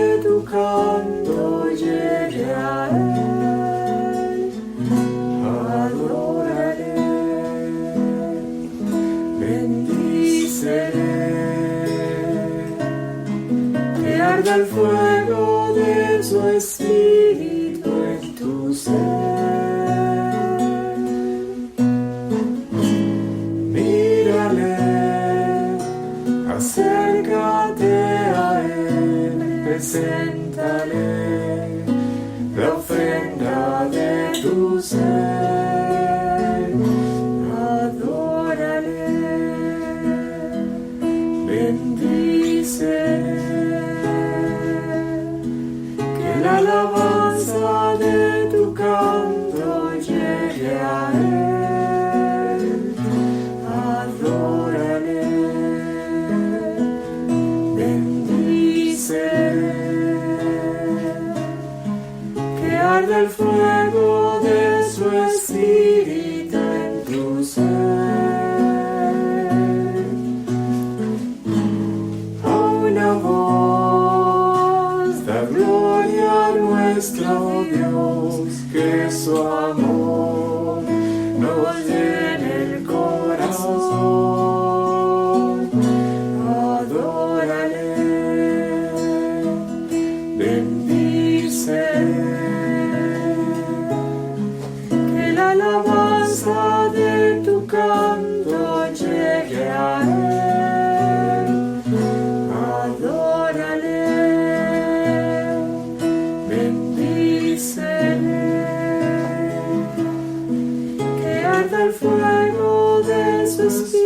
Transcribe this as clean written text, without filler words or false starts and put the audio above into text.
de tu canto llegue a él. Adórale, bendícele, que arda el fuego de su espíritu en tu ser. Mírale, acércate a él, preséntale la ofrenda de tu ser. Adórale, bendícele, que la alabanza de tu canto llegue a él. Adórale, bendícele, que arda el fuego de su espíritu en tu ser. A una voz da gloria a nuestro Dios, que su amor nos llene el corazón. Adórale, bendícele, que la alabanza de tu canto llegue a él. Adórale, bendícele, que arda el fuego de su espíritu